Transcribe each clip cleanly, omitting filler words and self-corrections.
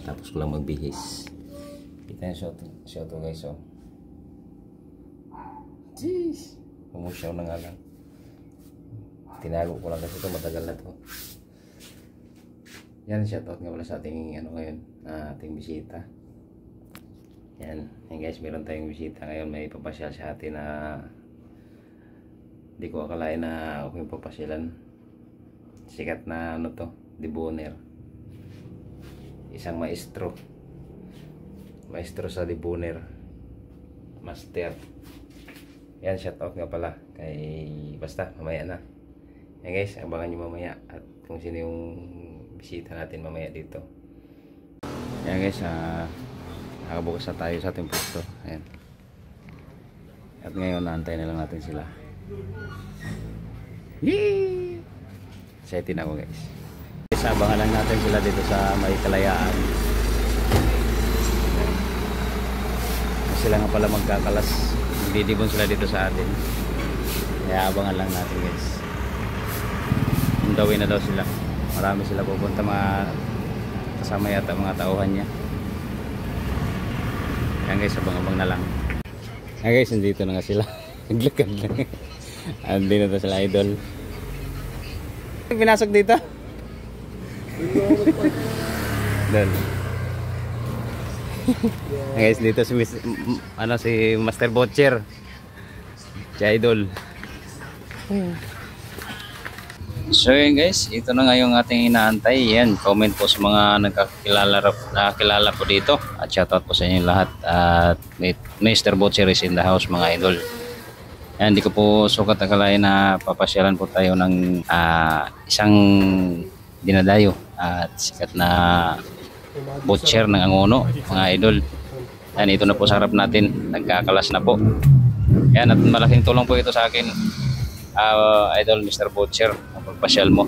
Tapos ko lang magbihis. Kita yung shot to guys, oh. Jeez, umusyaw na nga lang. Tinago ko lang kasi ito, matagal na to. Yan, shoutout nga wala sa ating ngayon, ating bisita. Yan guys, meron tayong bisita ngayon. May papasyal sa atin na hindi ko akalain na ako yung papasyalan. Sikat na deboner. Isang maestro sa deboner, master. Yan, shoutout nga pala kay, basta mamaya na yan guys, abangan nyo mamaya at kung sino yung bisita natin mamaya dito. Yan guys, nakabukas na tayo sa ating pwesto. Ayan. At ngayon naantay na lang natin sila. Yee! Excited ako guys. Abangan lang natin sila dito sa may Kalayaan. Sila nga pala magkakalas. Didibon sila dito sa atin. Kaya abangan lang natin guys. Undawin na daw sila. Marami sila pupunta, mga kasama yata mga tauhan niya. Yan guys, abang-abang na lang. Yan guys, nandito na nga sila. Naglakad lang. Andi na to sila idol. Pinasok dito. Dal. Guys, dito si Master Butcher. Si idol. So yun guys, ito na nga yung ating inaantay. Yan, comment po sa mga nakakilala po dito. At shoutout po sa inyo lahat. At Mr. Butcher is in the house mga idol. Yan, hindi ko po sukat akalain na papasyalan po tayo ng isang dinadayo at sikat na butcher ng Angono mga idol. Yan, ito na po sa harap natin, nagkakalas na po. Yan, at malaking tulong po ito sa akin, idol Mr. Butcher, ang pagpasyal mo.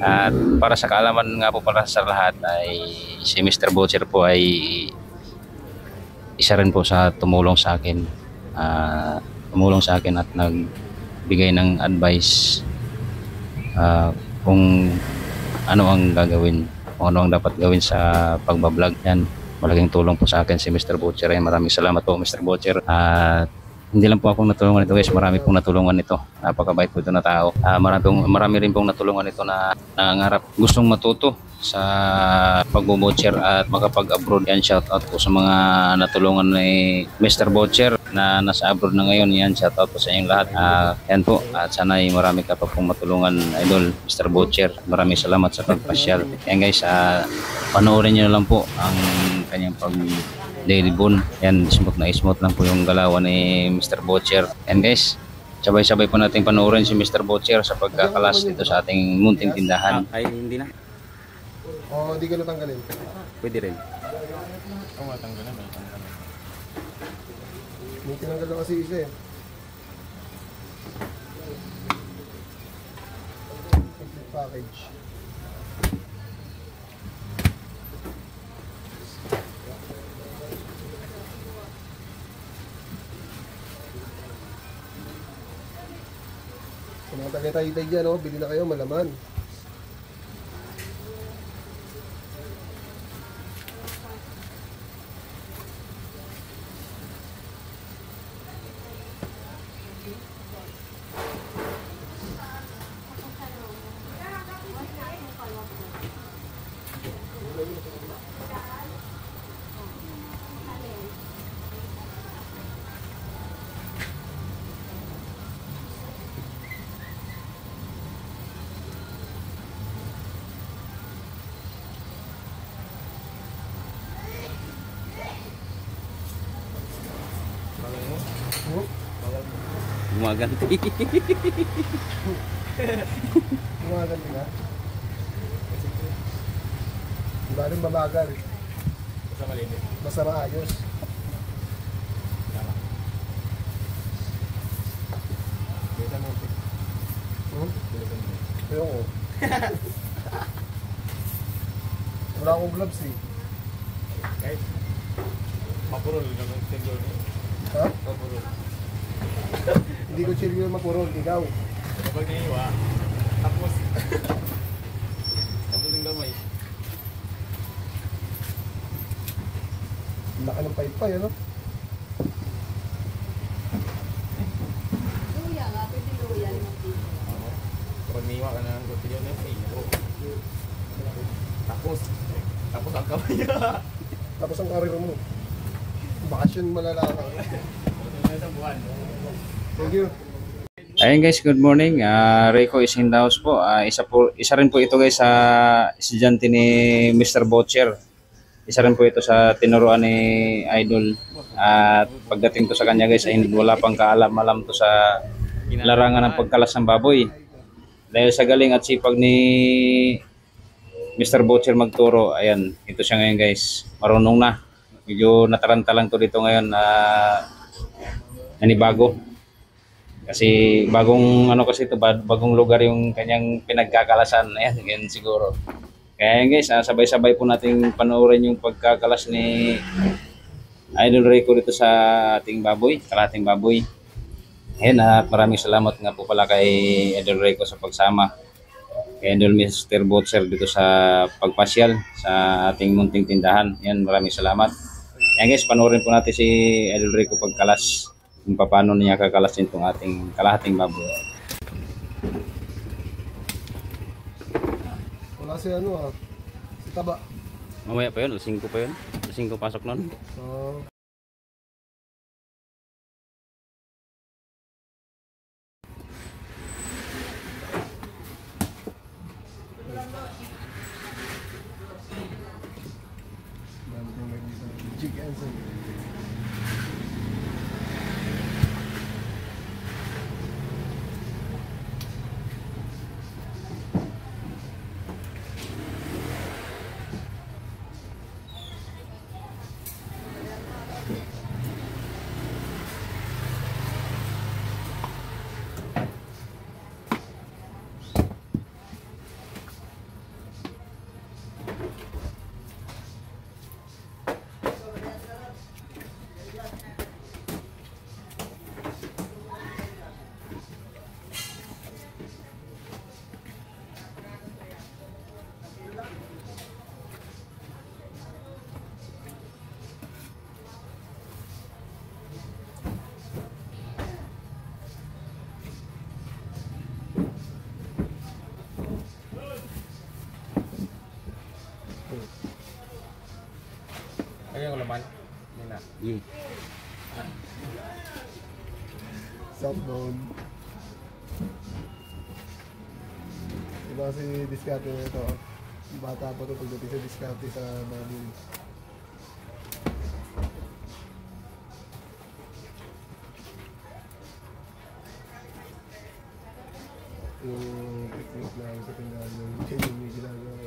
At para sa kaalaman nga po para sa lahat, ay si Mr. Butcher po ay isa rin po sa tumulong sa akin at nagbigay ng advice kung ano ang gagawin, kung ano ang dapat gawin sa pagbablog. Yan, malaking tulong po sa akin si Mr. Butcher. Maraming salamat po Mr. Butcher. At hindi lang po akong natulungan ito guys, marami pong natulungan ito. Napakabait po ito na tao. Marami rin pong natulungan ito na nangangarap, gustong matuto sa pagbubutcher at makapag-abroad. Yan, shout out po sa mga natulungan ni Mr. Butcher na nasa abroad na ngayon. Yan, shout out po sa inyong lahat. Yan po, at sana ay marami ka pa pong matulungan idol Mr. Butcher. Maraming salamat sa pagpasyal. Yan guys, panoorin nyo lang po ang kanyang daily bone. Yan, smooth lang po yung galawan ni Mr. Butcher. Yan guys, sabay-sabay po natin panoorin si Mr. Butcher sa pagkakalas dito sa ating munting tindahan. Ay, hindi na. O, di ka natanggalin. Pwede rin. Oo, matanggal na. May tinanggal na kasi isa eh. Package. Sa mga tagay-tay dyan, bili na kayo, malaman. Gumaganti. Gumaganti na? Diba rin mabagal? Basta malinis. Basta maayos. Bilisan mo. Bilisan mo. Ayoko. Wala akong gloves eh. Guys, mapurol naman single. Ha? Mapurol. Hindi ko chill yung mapurol, ikaw. Kapag naiwa, tapos yung damay. Laki ng paypay, ano? Luya nga, pwede luya. Limang piso. Pagniwa ka na ng kutilyo na yung Tapos ang kamay. Tapos ang karir mo. Bakasyon malalaka. Isang buwan. Thank you. Ayun guys, good morning. Rico is in the house po. Isa rin po ito guys sa estudyante ni Mr. Butcher. Isa rin po ito sa tinuruan ni Idol. At pagdating to sa kanya guys, ay wala pang kaalam-alam to sa larangan ng pagkalas ng baboy. Dahil sa galing at sipag ni Mr. Butcher magturo, ayan, ito siya ngayon guys. Marunong na. Medyo nataranta lang to dito ngayon na nanibago. Kasi bagong ano kasi ito, bagong lugar yung kanyang pinagkakalasan. Ayan, ganyan siguro. Kaya guys, sabay-sabay po nating panoorin yung pagkakalas ni Idol Rico dito sa ating baboy, kalating baboy. Ayan, at maraming salamat nga po pala kay Idol Rico sa pagsama. Kay Idol Mr. Butcher dito sa pagpasyal sa ating munting tindahan. Ayan, maraming salamat. Ayan guys, panoorin po natin si Idol Rico pagkalas. Kung paano niya kakalasin itong ating kalahating baboy. Wala si ano ah. Si Taba. Mamaya pa yun, 5 pa yun. 5 pasok nun. Jig and Zig. Ayan yung laman. Yan na. Southbound. Diba si Discarte na ito? Bata pa ito pagdating sa Discarte sa Manila. Yung technique na sa tindahan yung changing may ginagawa.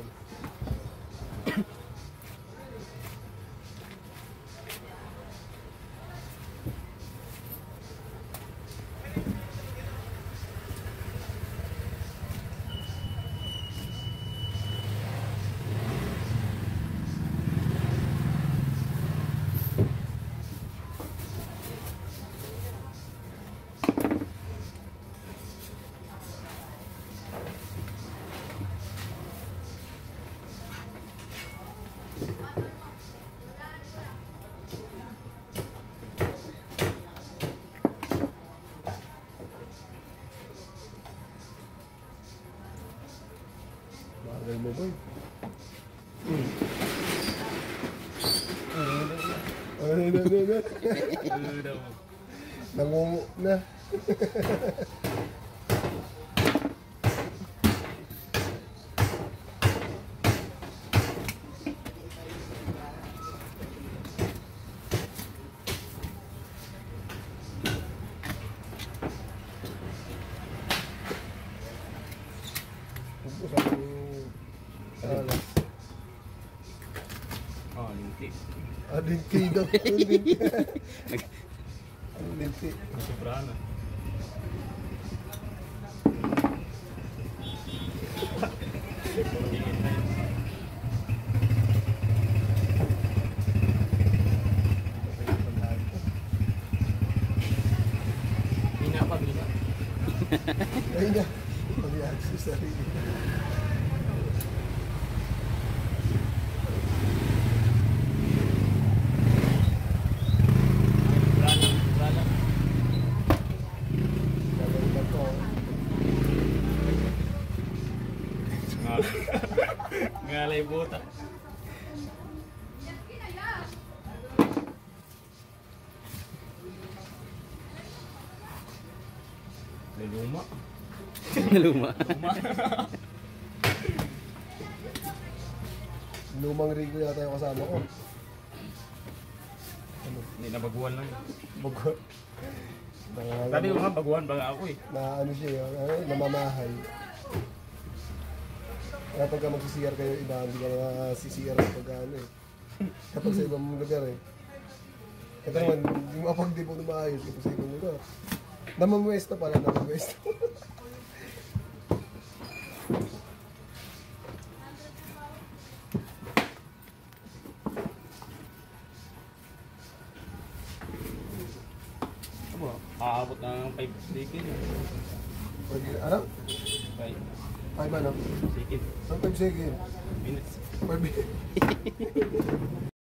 Bagay mo boy. Nangungu na. Alas. Oh, lintik. Linti daw. Linti. Linti. Sobrahan na. Bina pa, bina. Ay na. Pag-i-access sa sarili. Nalay buta. Luma. Luma. Lumang Rico yata yung kasama ko. Ano? Hindi na baguhan lang. Bagot. Dati ko nga baguhan ba nga ako eh. Na ano siya, namamahay. Kaya pagka magsisiyar kayo iba, hindi ka nasisiyar pagka ano eh. Kapag sa ibang lugar eh. Ito naman, yung kapag di mo na maayos, kapag sa ibang lugar. Namamwesto pala, namamwesto. Aba, aabot ng 5 seconds. Pwede, ano? 5 Ay ba no? seconds. Ang 5 second. Minutes. 5